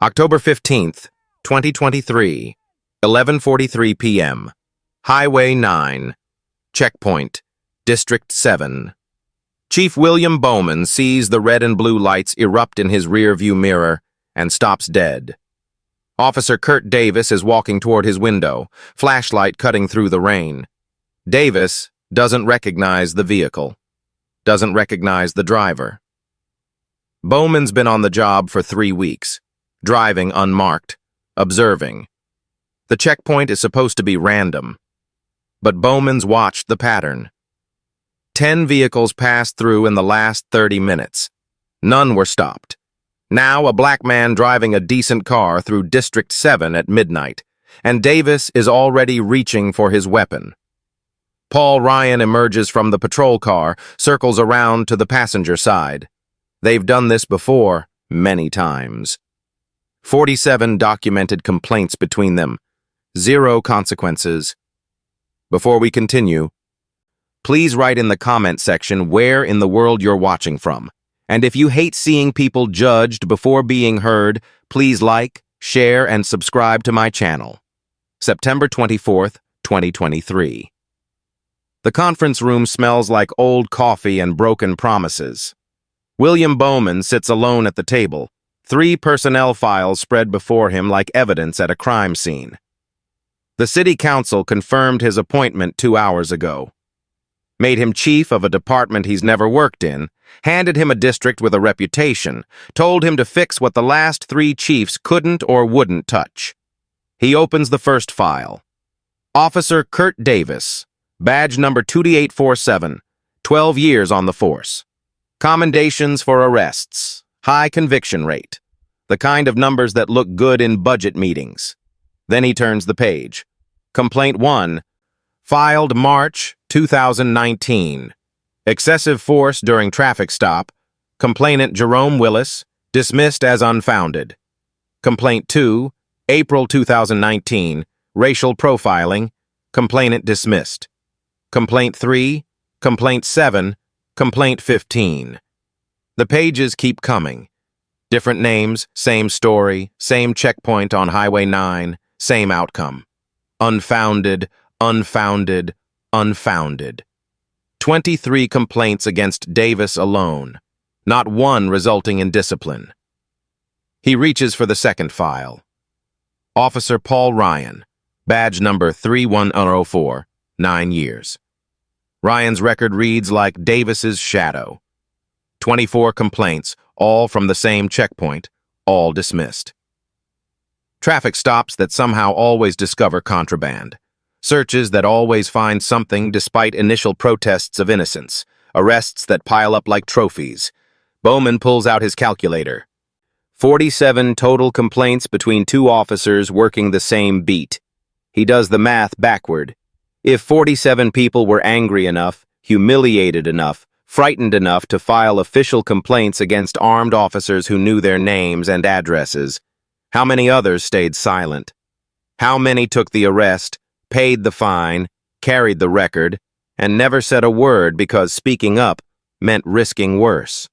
October 15th, 2023, 11:43 p.m. Highway 9, Checkpoint, District 7. Chief William Bowman sees the red and blue lights erupt in his rear-view mirror and stops dead. Officer Kurt Davis is walking toward his window, flashlight cutting through the rain. Davis doesn't recognize the vehicle, doesn't recognize the driver. Bowman's been on the job for 3 weeks, driving unmarked, observing. The checkpoint is supposed to be random, but Bowman's watched the pattern. 10 vehicles passed through in the last 30 minutes. None were stopped. Now a black man driving a decent car through District 7 at midnight, and Davis is already reaching for his weapon. Paul Ryan emerges from the patrol car, circles around to the passenger side. They've done this before, many times. 47 documented complaints between them. 0 consequences. Before we continue, please write in the comment section where in the world you're watching from. And if you hate seeing people judged before being heard, please like, share, and subscribe to my channel. September 24th, 2023. The conference room smells like old coffee and broken promises. William Bowman sits alone at the table, 3 personnel files spread before him like evidence at a crime scene. The city council confirmed his appointment 2 hours ago, made him chief of a department he's never worked in, handed him a district with a reputation, told him to fix what the last 3 chiefs couldn't or wouldn't touch. He opens the first file. Officer Kurt Davis, badge number 2D847, 12 years on the force. Commendations for arrests, high conviction rate, the kind of numbers that look good in budget meetings. Then he turns the page. Complaint 1, filed March 2019. Excessive force during traffic stop. Complainant Jerome Willis, dismissed as unfounded. Complaint 2, April 2019. Racial profiling. Complainant dismissed. Complaint 3, Complaint 7, Complaint 15. The pages keep coming. Different names, same story, same checkpoint on Highway 9, same outcome. Unfounded, unfounded, unfounded. 23 complaints against Davis alone, not one resulting in discipline. He reaches for the second file. Officer Paul Ryan, badge number 3104, 9 years. Ryan's record reads like Davis's shadow. 24 complaints, all from the same checkpoint, all dismissed. Traffic stops that somehow always discover contraband. Searches that always find something despite initial protests of innocence. Arrests that pile up like trophies. Bowman pulls out his calculator. 47 total complaints between 2 officers working the same beat. He does the math backward. If 47 people were angry enough, humiliated enough, frightened enough to file official complaints against armed officers who knew their names and addresses, how many others stayed silent? How many took the arrest, paid the fine, carried the record, and never said a word because speaking up meant risking worse?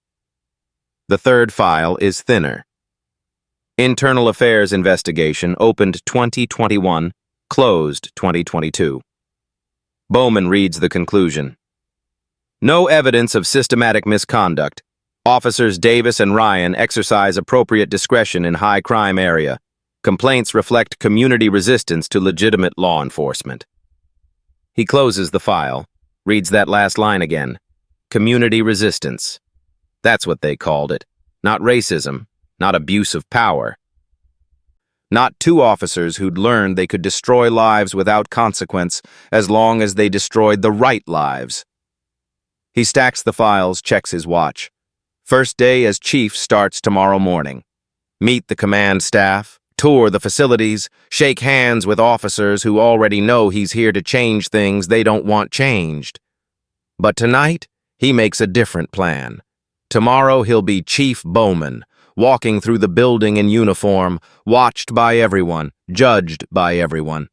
The third file is thinner. Internal Affairs investigation opened 2021, closed 2022. Bowman reads the conclusion. No evidence of systematic misconduct. Officers Davis and Ryan exercise appropriate discretion in high crime area. Complaints reflect community resistance to legitimate law enforcement. He closes the file, reads that last line again. Community resistance. That's what they called it. Not racism, not abuse of power. Not 2 officers who'd learned they could destroy lives without consequence as long as they destroyed the right lives. He stacks the files, checks his watch. First day as chief starts tomorrow morning. Meet the command staff, tour the facilities, shake hands with officers who already know he's here to change things they don't want changed. But tonight, he makes a different plan. Tomorrow he'll be Chief Bowman, walking through the building in uniform, watched by everyone, judged by everyone.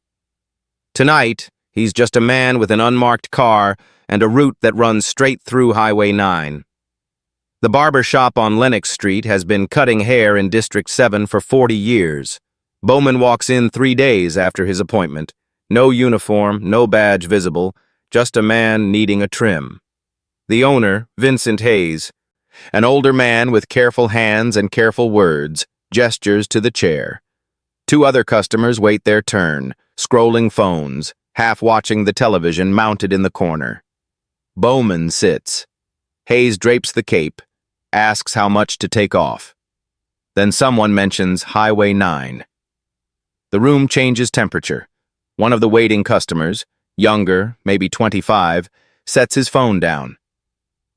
Tonight, he's just a man with an unmarked car and a route that runs straight through Highway 9. The barber shop on Lenox Street has been cutting hair in District 7 for 40 years. Bowman walks in 3 days after his appointment. No uniform, no badge visible, just a man needing a trim. The owner, Vincent Hayes, an older man with careful hands and careful words, gestures to the chair. 2 other customers wait their turn, scrolling phones, half watching the television mounted in the corner. Bowman sits. Hayes drapes the cape, asks how much to take off. Then someone mentions Highway 9. The room changes temperature. One of the waiting customers, younger, maybe 25, sets his phone down.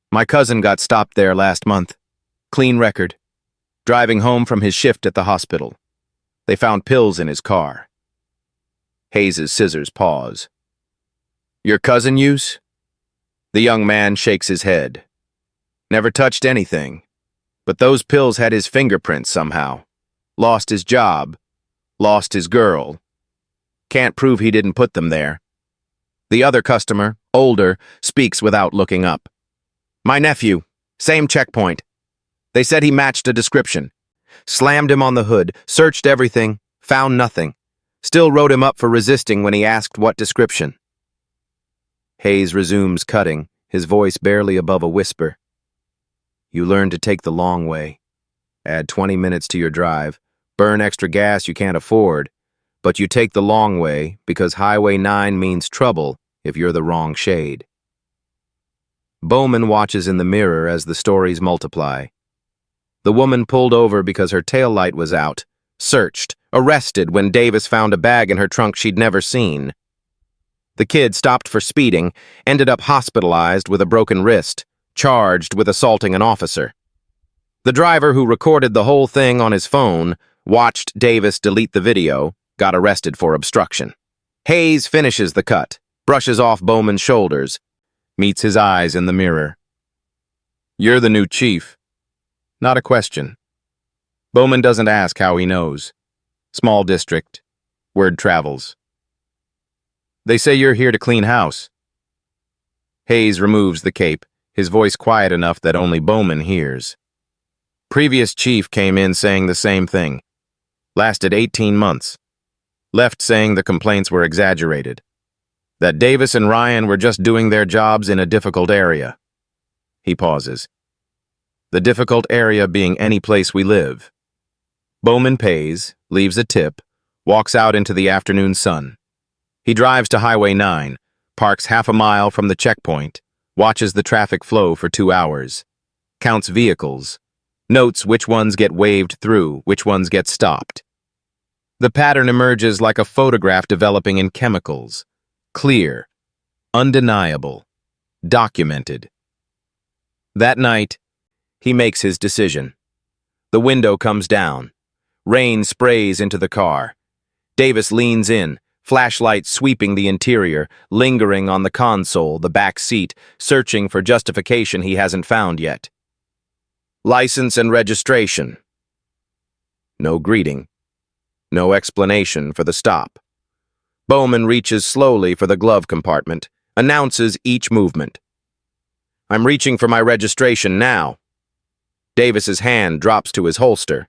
My cousin got stopped there last month. Clean record. Driving home from his shift at the hospital. They found pills in his car. Hayes's scissors pause. Your cousin use? The young man shakes his head. Never touched anything. But those pills had his fingerprints somehow. Lost his job. Lost his girl. Can't prove he didn't put them there. The other customer, older, speaks without looking up. My nephew, same checkpoint. They said he matched a description. Slammed him on the hood, searched everything, found nothing. Still wrote him up for resisting when he asked what description. Hayes resumes cutting, his voice barely above a whisper. You learn to take the long way. Add 20 minutes to your drive. Burn extra gas you can't afford. But you take the long way because Highway 9 means trouble if you're the wrong shade. Bowman watches in the mirror as the stories multiply. The woman pulled over because her taillight was out, searched, arrested when Davis found a bag in her trunk she'd never seen. The kid stopped for speeding, ended up hospitalized with a broken wrist, charged with assaulting an officer. The driver who recorded the whole thing on his phone, watched Davis delete the video, got arrested for obstruction. Hayes finishes the cut, brushes off Bowman's shoulders, meets his eyes in the mirror. You're the new chief. Not a question. Bowman doesn't ask how he knows. Small district. Word travels. They say you're here to clean house. Hayes removes the cape, his voice quiet enough that only Bowman hears. Previous chief came in saying the same thing. Lasted 18 months. Left saying the complaints were exaggerated. That Davis and Ryan were just doing their jobs in a difficult area. He pauses. The difficult area being any place we live. Bowman pays, leaves a tip, walks out into the afternoon sun. He drives to Highway 9, parks half a mile from the checkpoint, watches the traffic flow for 2 hours, counts vehicles, notes which ones get waved through, which ones get stopped. The pattern emerges like a photograph developing in chemicals. Clear, undeniable, documented. That night, he makes his decision. The window comes down. Rain sprays into the car. Davis leans in, flashlight sweeping the interior, lingering on the console, the back seat, searching for justification he hasn't found yet. License and registration. No greeting. No explanation for the stop. Bowman reaches slowly for the glove compartment, announces each movement. I'm reaching for my registration now. Davis's hand drops to his holster.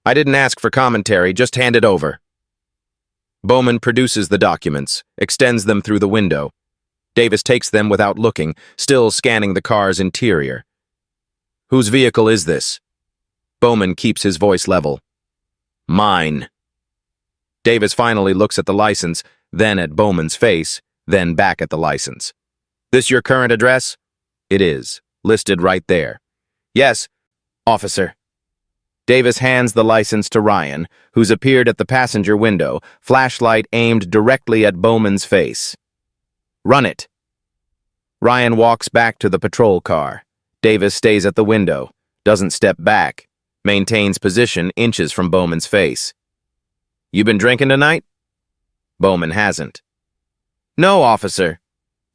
I didn't ask for commentary, just hand it over. Bowman produces the documents, extends them through the window. Davis takes them without looking, still scanning the car's interior. Whose vehicle is this? Bowman keeps his voice level. Mine. Davis finally looks at the license, then at Bowman's face, then back at the license. This your current address? It is, listed right there. Yes, officer. Davis hands the license to Ryan, who's appeared at the passenger window, flashlight aimed directly at Bowman's face. Run it. Ryan walks back to the patrol car. Davis stays at the window, doesn't step back, maintains position inches from Bowman's face. You been drinking tonight? Bowman hasn't. No, officer.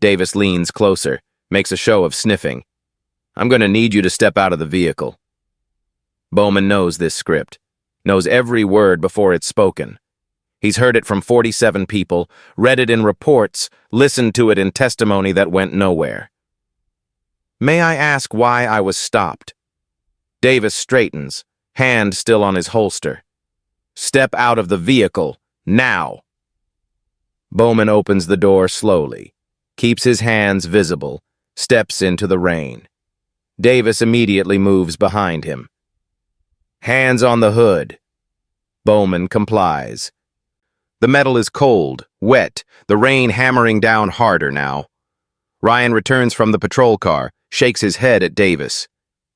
Davis leans closer, makes a show of sniffing. I'm going to need you to step out of the vehicle. Bowman knows this script, knows every word before it's spoken. He's heard it from 47 people, read it in reports, listened to it in testimony that went nowhere. May I ask why I was stopped? Davis straightens, hand still on his holster. Step out of the vehicle, now. Bowman opens the door slowly, keeps his hands visible, steps into the rain. Davis immediately moves behind him. Hands on the hood. Bowman complies. The metal is cold, wet, the rain hammering down harder now. Ryan returns from the patrol car, shakes his head at Davis.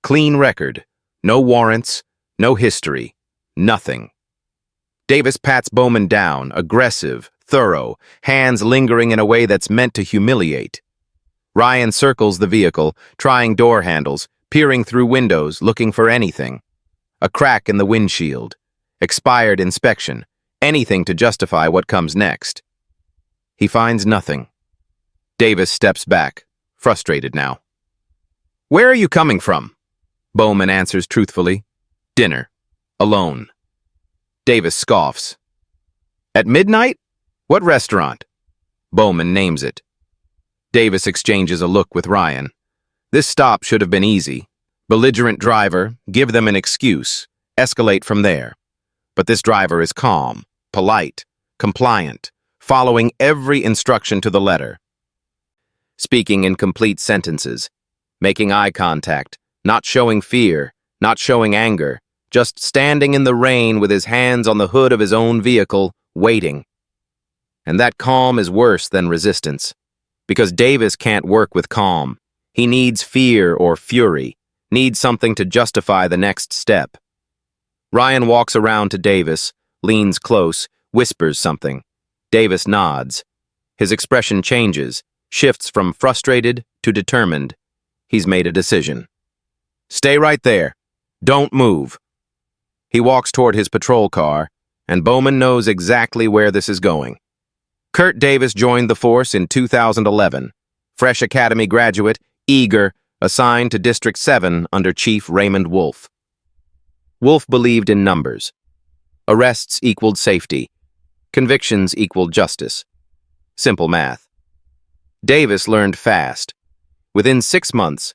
Clean record. No warrants, no history, nothing. Davis pats Bowman down, aggressive, thorough, hands lingering in a way that's meant to humiliate. Ryan circles the vehicle, trying door handles, peering through windows, looking for anything. A crack in the windshield. Expired inspection. Anything to justify what comes next. He finds nothing. Davis steps back, frustrated now. Where are you coming from? Bowman answers truthfully. Dinner. Alone. Davis scoffs. At midnight? What restaurant? Bowman names it. Davis exchanges a look with Ryan. This stop should have been easy. Belligerent driver, give them an excuse, escalate from there. But this driver is calm, polite, compliant, following every instruction to the letter. Speaking in complete sentences, making eye contact, not showing fear, not showing anger, just standing in the rain with his hands on the hood of his own vehicle, waiting. And that calm is worse than resistance. Because Davis can't work with calm. He needs fear or fury, needs something to justify the next step. Ryan walks around to Davis, leans close, whispers something. Davis nods. His expression changes, shifts from frustrated to determined. He's made a decision. Stay right there. Don't move. He walks toward his patrol car, and Bowman knows exactly where this is going. Kurt Davis joined the force in 2011. Fresh academy graduate, eager, assigned to District 7 under Chief Raymond Wolf. Wolf believed in numbers. Arrests equaled safety. Convictions equaled justice. Simple math. Davis learned fast. Within 6 months,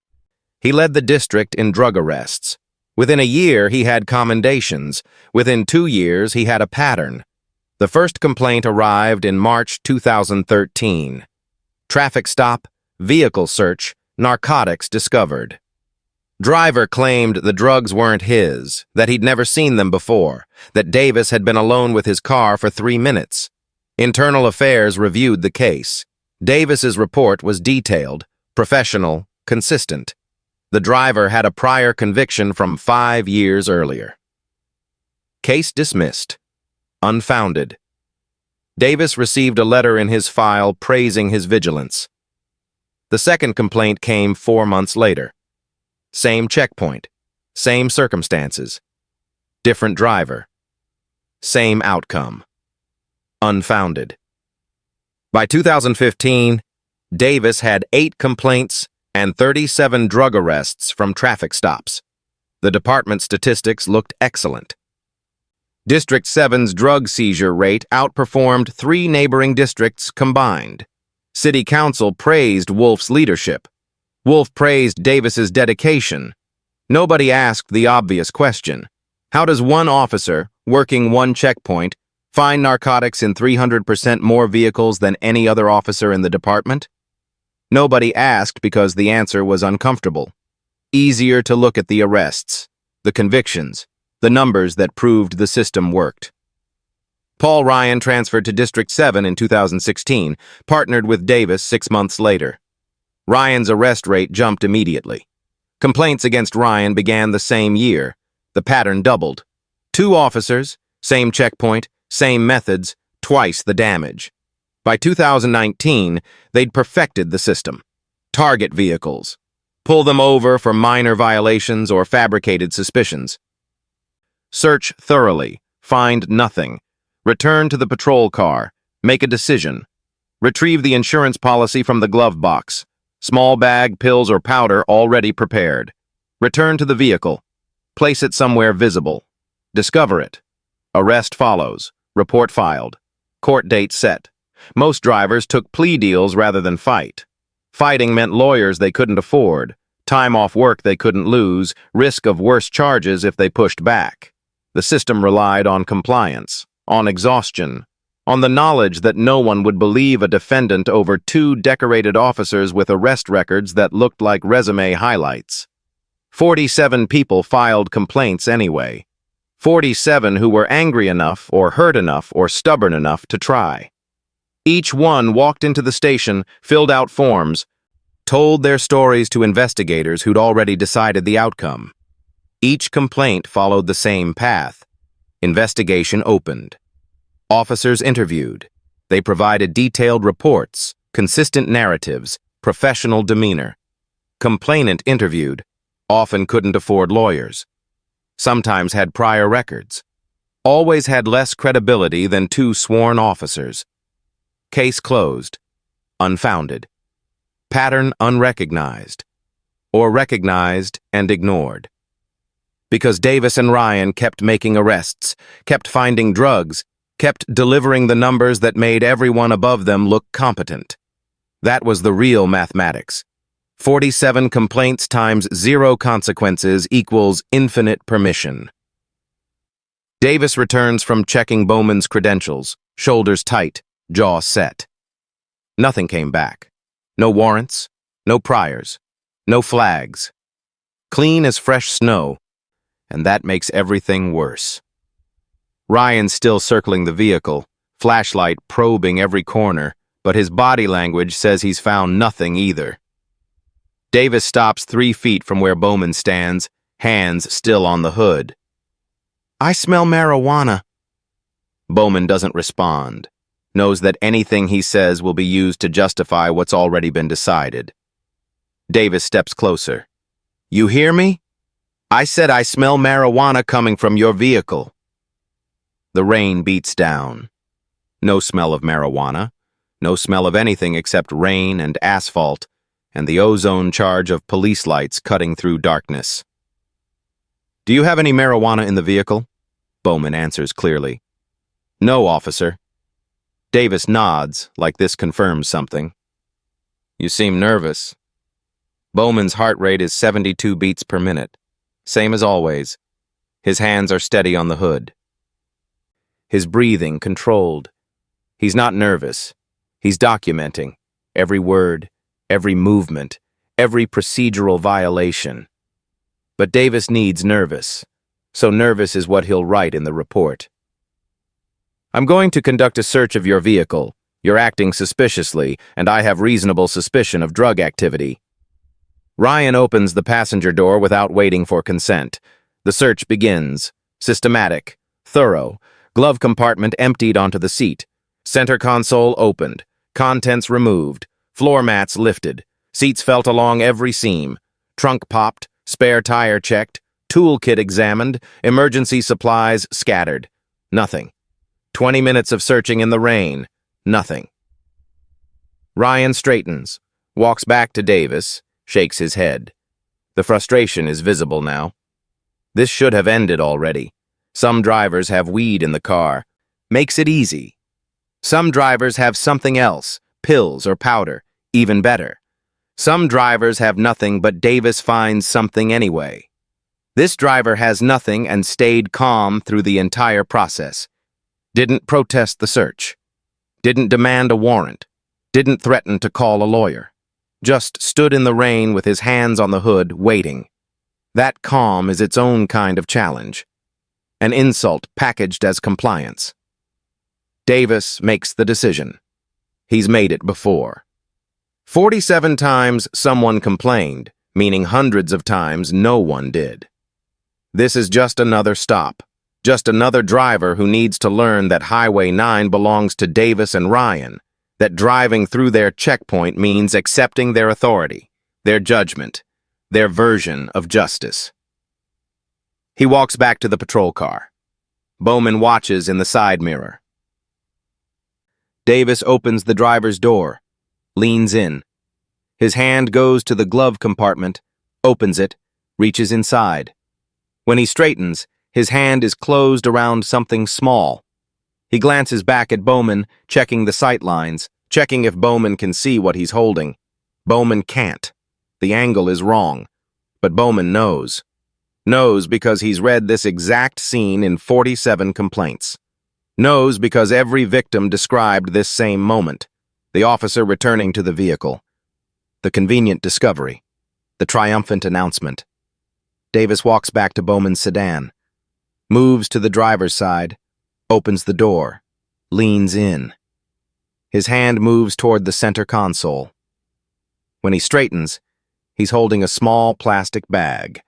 he led the district in drug arrests. Within a year, he had commendations. Within 2 years, he had a pattern. The first complaint arrived in March 2013. Traffic stop, vehicle search, narcotics discovered. Driver claimed the drugs weren't his, that he'd never seen them before, that Davis had been alone with his car for 3 minutes. Internal Affairs reviewed the case. Davis's report was detailed, professional, consistent. The driver had a prior conviction from 5 years earlier. Case dismissed. Unfounded. Davis received a letter in his file praising his vigilance. The second complaint came 4 months later. Same checkpoint, same circumstances, different driver, same outcome. Unfounded. By 2015, Davis had 8 complaints and 37 drug arrests from traffic stops. The department statistics looked excellent. District 7's drug seizure rate outperformed 3 neighboring districts combined. City Council praised Wolf's leadership. Wolf praised Davis's dedication. Nobody asked the obvious question. How does one officer, working one checkpoint, find narcotics in 300% more vehicles than any other officer in the department? Nobody asked because the answer was uncomfortable. Easier to look at the arrests, the convictions, the numbers that proved the system worked. Paul Ryan transferred to District 7 in 2016, partnered with Davis 6 months later. Ryan's arrest rate jumped immediately. Complaints against Ryan began the same year. The pattern doubled. 2 officers, same checkpoint, same methods, twice the damage. By 2019, they'd perfected the system. Target vehicles. Pull them over for minor violations or fabricated suspicions. Search thoroughly. Find nothing. Return to the patrol car. Make a decision. Retrieve the insurance policy from the glove box. Small bag, pills, or powder already prepared. Return to the vehicle. Place it somewhere visible. Discover it. Arrest follows. Report filed. Court date set. Most drivers took plea deals rather than fight. Fighting meant lawyers they couldn't afford. Time off work they couldn't lose, risk of worse charges if they pushed back. The system relied on compliance, on exhaustion, on the knowledge that no one would believe a defendant over 2 decorated officers with arrest records that looked like resume highlights. 47 people filed complaints anyway. 47 who were angry enough or hurt enough or stubborn enough to try. Each one walked into the station, filled out forms, told their stories to investigators who'd already decided the outcome. Each complaint followed the same path. Investigation opened. Officers interviewed. They provided detailed reports, consistent narratives, professional demeanor. Complainant interviewed, often couldn't afford lawyers. Sometimes had prior records. Always had less credibility than 2 sworn officers. Case closed. Unfounded. Pattern unrecognized. Or recognized and ignored. Because Davis and Ryan kept making arrests, kept finding drugs, kept delivering the numbers that made everyone above them look competent. That was the real mathematics. 47 complaints times 0 consequences equals infinite permission. Davis returns from checking Bowman's credentials, shoulders tight, jaw set. Nothing came back. No warrants, no priors, no flags. Clean as fresh snow, and that makes everything worse. Ryan's still circling the vehicle, flashlight probing every corner, but his body language says he's found nothing either. Davis stops 3 feet from where Bowman stands, hands still on the hood. "I smell marijuana." Bowman doesn't respond, knows that anything he says will be used to justify what's already been decided. Davis steps closer. "You hear me? I said I smell marijuana coming from your vehicle." The rain beats down. No smell of marijuana, no smell of anything except rain and asphalt, and the ozone charge of police lights cutting through darkness. "Do you have any marijuana in the vehicle?" Bowman answers clearly. "No, officer." Davis nods, like this confirms something. "You seem nervous." Bowman's heart rate is 72 beats per minute, same as always. His hands are steady on the hood. His breathing controlled. He's not nervous. He's documenting every word, every movement, every procedural violation. But Davis needs nervous, so nervous is what he'll write in the report. "I'm going to conduct a search of your vehicle. You're acting suspiciously, and I have reasonable suspicion of drug activity." Ryan opens the passenger door without waiting for consent. The search begins. Systematic, thorough, glove compartment emptied onto the seat, center console opened, contents removed, floor mats lifted, seats felt along every seam, trunk popped, spare tire checked, toolkit examined, emergency supplies scattered. Nothing. 20 minutes of searching in the rain. Nothing. Ryan straightens, walks back to Davis, shakes his head. The frustration is visible now. This should have ended already. Some drivers have weed in the car. Makes it easy. Some drivers have something else, pills or powder, even better. Some drivers have nothing, but Davis finds something anyway. This driver has nothing and stayed calm through the entire process. Didn't protest the search. Didn't demand a warrant. Didn't threaten to call a lawyer. Just stood in the rain with his hands on the hood, waiting. That calm is its own kind of challenge. An insult packaged as compliance. Davis makes the decision. He's made it before. 47 times someone complained, meaning hundreds of times no one did. This is just another stop. Just another driver who needs to learn that Highway 9 belongs to Davis and Ryan, that driving through their checkpoint means accepting their authority, their judgment, their version of justice. He walks back to the patrol car. Bowman watches in the side mirror. Davis opens the driver's door, leans in. His hand goes to the glove compartment, opens it, reaches inside. When he straightens, his hand is closed around something small. He glances back at Bowman, checking the sight lines, checking if Bowman can see what he's holding. Bowman can't. The angle is wrong. But Bowman knows. Knows because he's read this exact scene in 47 complaints. Knows because every victim described this same moment. The officer returning to the vehicle. The convenient discovery. The triumphant announcement. Davis walks back to Bowman's sedan. Moves to the driver's side. Opens the door. Leans in. His hand moves toward the center console. When he straightens, he's holding a small plastic bag.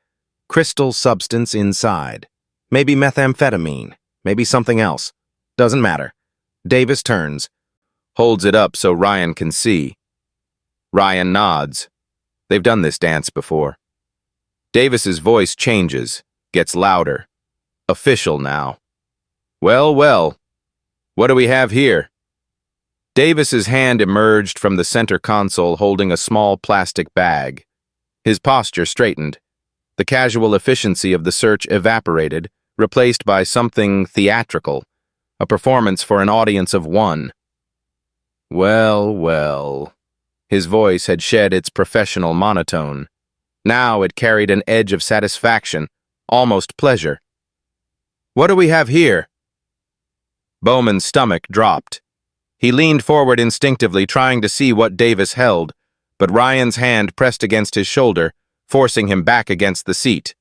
Crystal substance inside. Maybe methamphetamine. Maybe something else. Doesn't matter. Davis turns. Holds it up so Ryan can see. Ryan nods. They've done this dance before. Davis's voice changes. Gets louder. Official now. Well, well. What do we have here? Davis's hand emerged from the center console holding a small plastic bag. His posture straightened. The casual efficiency of the search evaporated, replaced by something theatrical, a performance for an audience of one. Well, well. His voice had shed its professional monotone. Now it carried an edge of satisfaction, almost pleasure. What do we have here? Bowman's stomach dropped. He leaned forward instinctively, trying to see what Davis held, but Ryan's hand pressed against his shoulder, forcing him back against the seat.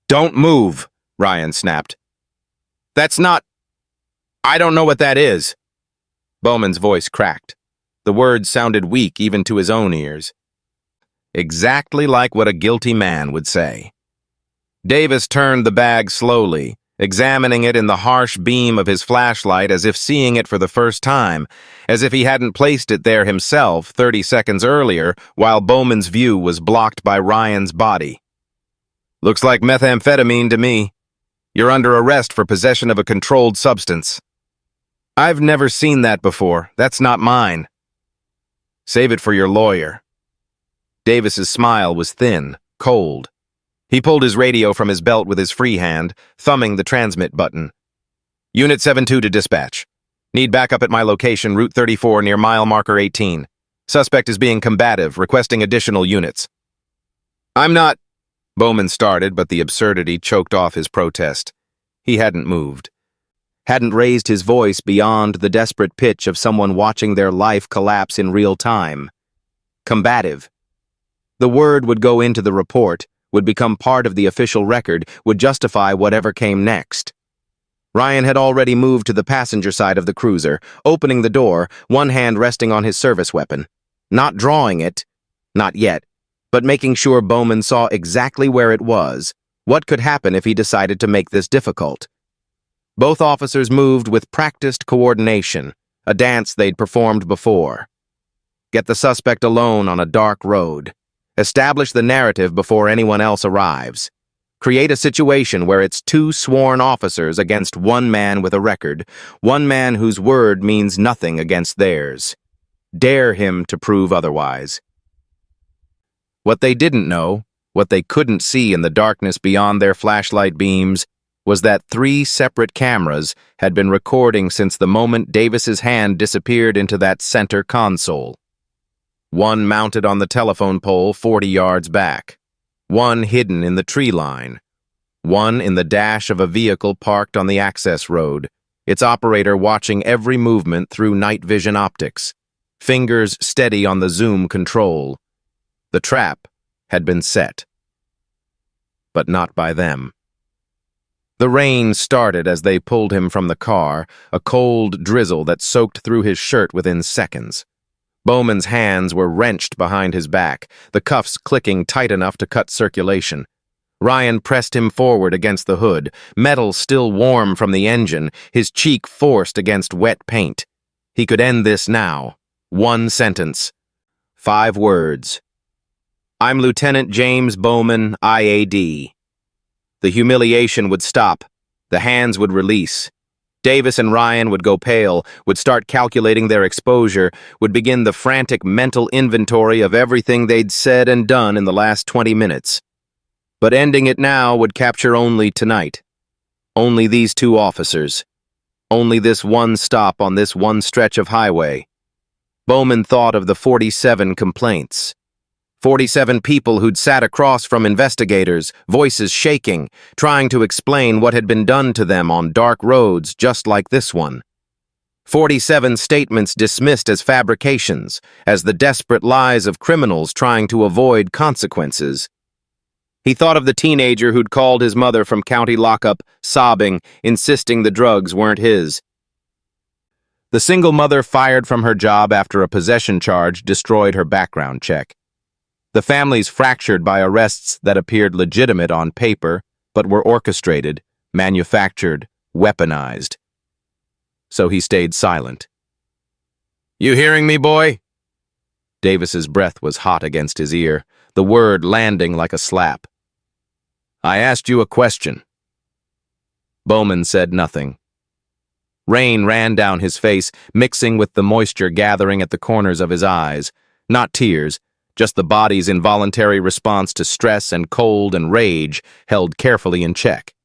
Don't move, Ryan snapped. That's not... I don't know what that is. Bowman's voice cracked. The words sounded weak even to his own ears. Exactly like what a guilty man would say. Davis turned the bag slowly, examining it in the harsh beam of his flashlight as if seeing it for the first time, as if he hadn't placed it there himself 30 seconds earlier while Bowman's view was blocked by Ryan's body. Looks like methamphetamine to me. You're under arrest for possession of a controlled substance. I've never seen that before. That's not mine. Save it for your lawyer. Davis's smile was thin, cold. He pulled his radio from his belt with his free hand, thumbing the transmit button. Unit 72 to dispatch. Need backup at my location, Route 34 near mile marker 18. Suspect is being combative, requesting additional units. I'm not... Bowman started, but the absurdity choked off his protest. He hadn't moved. Hadn't raised his voice beyond the desperate pitch of someone watching their life collapse in real time. Combative. The word would go into the report, would become part of the official record, would justify whatever came next. Ryan had already moved to the passenger side of the cruiser, opening the door, one hand resting on his service weapon. Not drawing it, not yet, but making sure Bowman saw exactly where it was, what could happen if he decided to make this difficult. Both officers moved with practiced coordination, a dance they'd performed before. Get the suspect alone on a dark road. Establish the narrative before anyone else arrives. Create a situation where it's two sworn officers against one man with a record, one man whose word means nothing against theirs. Dare him to prove otherwise. What they didn't know, what they couldn't see in the darkness beyond their flashlight beams, was that 3 separate cameras had been recording since the moment Davis's hand disappeared into that center console. One mounted on the telephone pole 40 yards back. One hidden in the tree line. One in the dash of a vehicle parked on the access road, its operator watching every movement through night vision optics, fingers steady on the zoom control. The trap had been set. But not by them. The rain started as they pulled him from the car, a cold drizzle that soaked through his shirt within seconds. Bowman's hands were wrenched behind his back, the cuffs clicking tight enough to cut circulation. Ryan pressed him forward against the hood, metal still warm from the engine, his cheek forced against wet paint. He could end this now. 1 sentence. 5 words. I'm Lieutenant James Bowman, IAD. The humiliation would stop. The hands would release. Davis and Ryan would go pale, would start calculating their exposure, would begin the frantic mental inventory of everything they'd said and done in the last 20 minutes. But ending it now would capture only tonight. Only these 2 officers. Only this one stop on this one stretch of highway. Bowman thought of the 47 complaints. 47 people who'd sat across from investigators, voices shaking, trying to explain what had been done to them on dark roads just like this one. 47 statements dismissed as fabrications, as the desperate lies of criminals trying to avoid consequences. He thought of the teenager who'd called his mother from county lockup, sobbing, insisting the drugs weren't his. The single mother fired from her job after a possession charge destroyed her background check. The families fractured by arrests that appeared legitimate on paper, but were orchestrated, manufactured, weaponized. So he stayed silent. "You hearing me, boy?" Davis's breath was hot against his ear, the word landing like a slap. "I asked you a question." Bowman said nothing. Rain ran down his face, mixing with the moisture gathering at the corners of his eyes. Not tears, just the body's involuntary response to stress and cold and rage held carefully in check.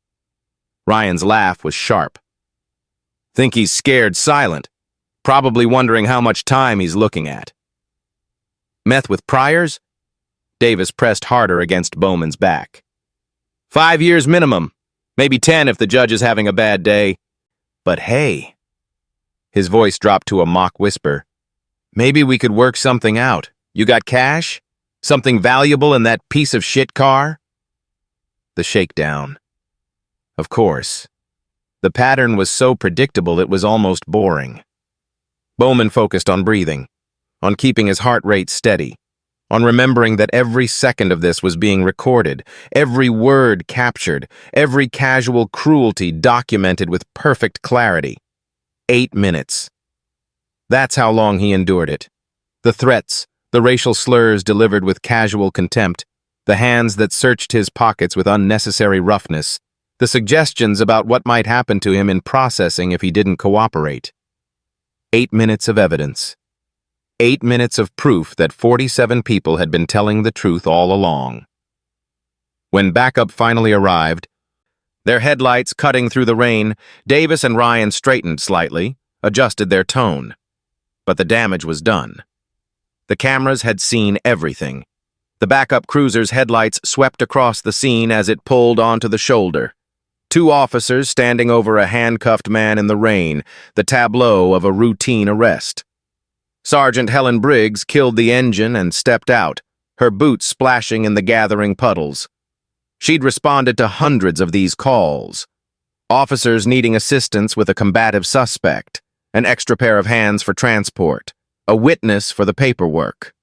Ryan's laugh was sharp. "Think he's scared silent, probably wondering how much time he's looking at." "Meth with priors?" Davis pressed harder against Bowman's back. 5 years minimum, maybe 10 if the judge is having a bad day. But hey, his voice dropped to a mock whisper, maybe we could work something out. You got cash? Something valuable in that piece of shit car? The shakedown. Of course. The pattern was so predictable it was almost boring. Bowman focused on breathing, on keeping his heart rate steady, on remembering that every second of this was being recorded, every word captured, every casual cruelty documented with perfect clarity. 8 minutes. That's how long he endured it. The threats, the racial slurs delivered with casual contempt, the hands that searched his pockets with unnecessary roughness, the suggestions about what might happen to him in processing if he didn't cooperate. 8 minutes of evidence. 8 minutes of proof that 47 people had been telling the truth all along. When backup finally arrived, their headlights cutting through the rain, Davis and Ryan straightened slightly, adjusted their tone. But the damage was done. The cameras had seen everything. The backup cruiser's headlights swept across the scene as it pulled onto the shoulder. 2 officers standing over a handcuffed man in the rain, the tableau of a routine arrest. Sergeant Helen Briggs killed the engine and stepped out, her boots splashing in the gathering puddles. She'd responded to hundreds of these calls. Officers needing assistance with a combative suspect, an extra pair of hands for transport, a witness for the paperwork.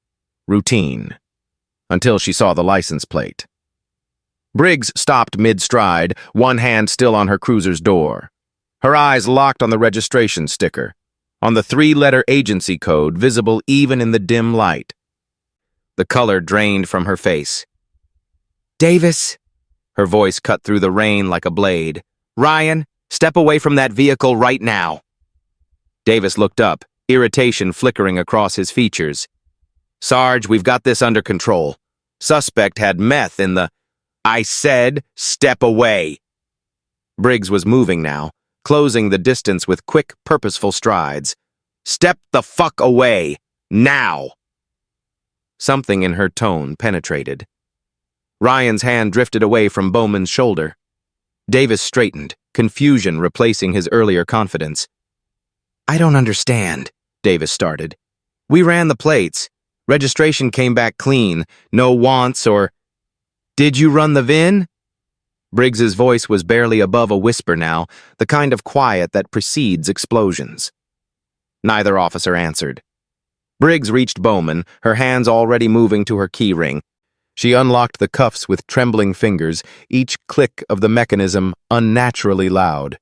Routine. Until she saw the license plate. Briggs stopped mid-stride, one hand still on her cruiser's door. Her eyes locked on the registration sticker, on the 3-letter agency code visible even in the dim light. The color drained from her face. "Davis," her voice cut through the rain like a blade. "Ryan, step away from that vehicle right now." Davis looked up, irritation flickering across his features. "Sarge, we've got this under control. Suspect had meth in the—" "I said, step away." Briggs was moving now, closing the distance with quick, purposeful strides. "Step the fuck away, now!" Something in her tone penetrated. Ryan's hand drifted away from Bowman's shoulder. Davis straightened, confusion replacing his earlier confidence. "I don't understand," Davis started. "We ran the plates. Registration came back clean, no wants or—" "Did you run the VIN?" Briggs's voice was barely above a whisper now, the kind of quiet that precedes explosions. Neither officer answered. Briggs reached Bowman, her hands already moving to her keyring. She unlocked the cuffs with trembling fingers, each click of the mechanism unnaturally loud.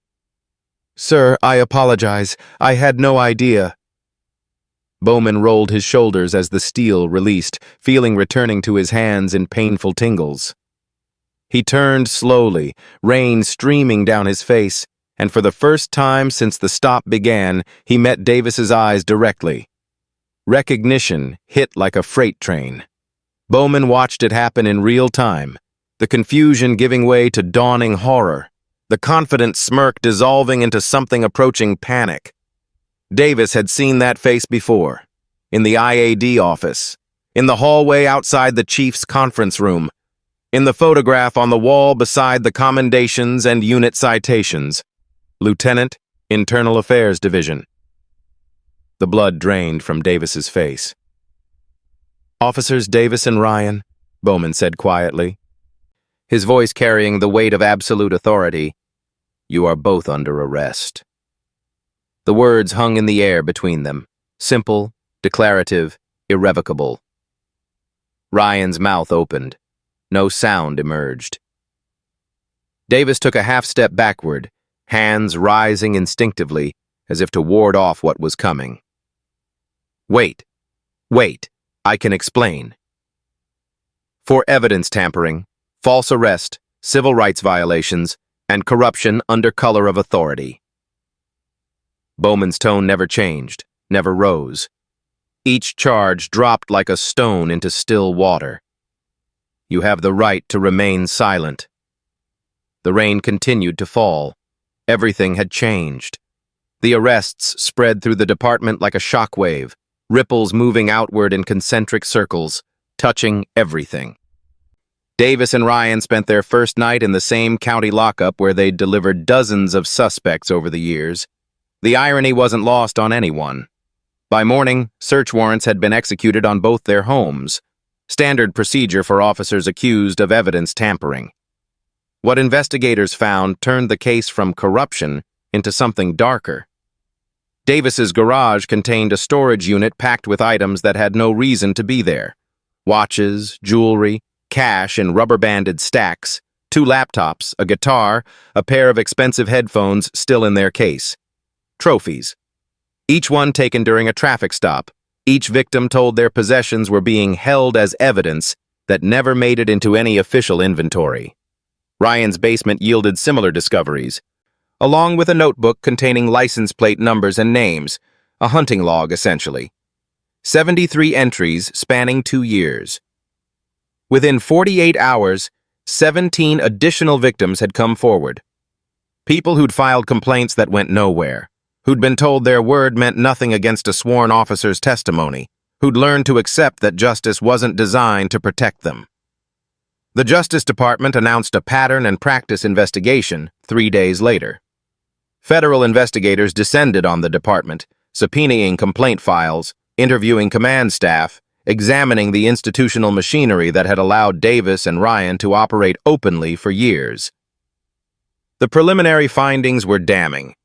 "Sir, I apologize. I had no idea." Bowman rolled his shoulders as the steel released, feeling returning to his hands in painful tingles. He turned slowly, rain streaming down his face, and for the first time since the stop began, he met Davis's eyes directly. Recognition hit like a freight train. Bowman watched it happen in real time, the confusion giving way to dawning horror, the confident smirk dissolving into something approaching panic. Davis had seen that face before, in the IAD office, in the hallway outside the chief's conference room, in the photograph on the wall beside the commendations and unit citations. Lieutenant, Internal Affairs Division. The blood drained from Davis's face. "Officers Davis and Ryan," Bowman said quietly, his voice carrying the weight of absolute authority, "you are both under arrest." The words hung in the air between them, simple, declarative, irrevocable. Ryan's mouth opened. No sound emerged. Davis took a half-step backward, hands rising instinctively, as if to ward off what was coming. Wait, I can explain. For evidence tampering, false arrest, civil rights violations, and corruption under color of authority." Bowman's tone never changed, never rose. Each charge dropped like a stone into still water. "You have the right to remain silent." The rain continued to fall. Everything had changed. The arrests spread through the department like a shockwave, ripples moving outward in concentric circles, touching everything. Davis and Ryan spent their first night in the same county lockup where they'd delivered dozens of suspects over the years. The irony wasn't lost on anyone. By morning, search warrants had been executed on both their homes, standard procedure for officers accused of evidence tampering. What investigators found turned the case from corruption into something darker. Davis's garage contained a storage unit packed with items that had no reason to be there. Watches, jewelry, cash in rubber-banded stacks, 2 laptops, a guitar, a pair of expensive headphones still in their case. Trophies. Each one taken during a traffic stop. Each victim told their possessions were being held as evidence that never made it into any official inventory. Ryan's basement yielded similar discoveries, along with a notebook containing license plate numbers and names, a hunting log essentially. 73 entries spanning 2 years. Within 48 hours, 17 additional victims had come forward. People who'd filed complaints that went nowhere, who'd been told their word meant nothing against a sworn officer's testimony, who'd learned to accept that justice wasn't designed to protect them. The Justice Department announced a pattern and practice investigation 3 days later. Federal investigators descended on the department, subpoenaing complaint files, interviewing command staff, examining the institutional machinery that had allowed Davis and Ryan to operate openly for years. The preliminary findings were damning.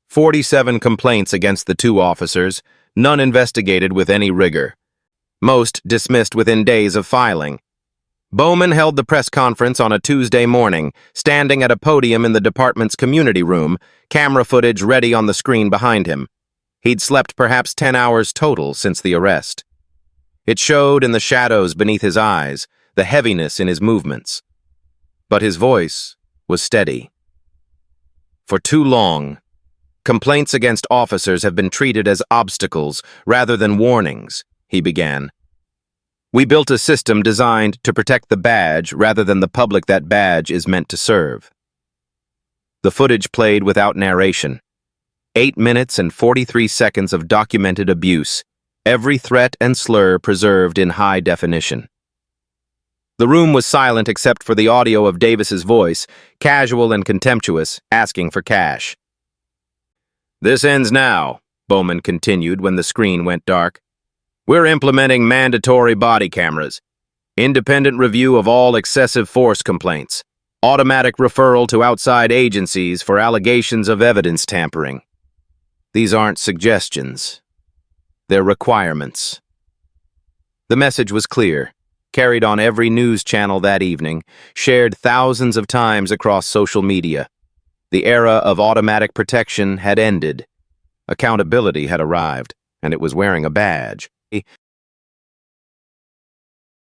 47 complaints against the 2 officers, none investigated with any rigor. Most dismissed within days of filing. Bowman held the press conference on a Tuesday morning, standing at a podium in the department's community room, camera footage ready on the screen behind him. He'd slept perhaps 10 hours total since the arrest. It showed in the shadows beneath his eyes, the heaviness in his movements. But his voice was steady. For too long, complaints against officers have been treated as obstacles rather than warnings, he began. We built a system designed to protect the badge rather than the public that badge is meant to serve. The footage played without narration. 8 minutes and 43 seconds of documented abuse, every threat and slur preserved in high definition. The room was silent except for the audio of Davis's voice, casual and contemptuous, asking for cash. "This ends now," Bowman continued when the screen went dark. "We're implementing mandatory body cameras, independent review of all excessive force complaints, automatic referral to outside agencies for allegations of evidence tampering. These aren't suggestions. They're requirements." The message was clear, carried on every news channel that evening, shared thousands of times across social media. The era of automatic protection had ended. Accountability had arrived, and it was wearing a badge.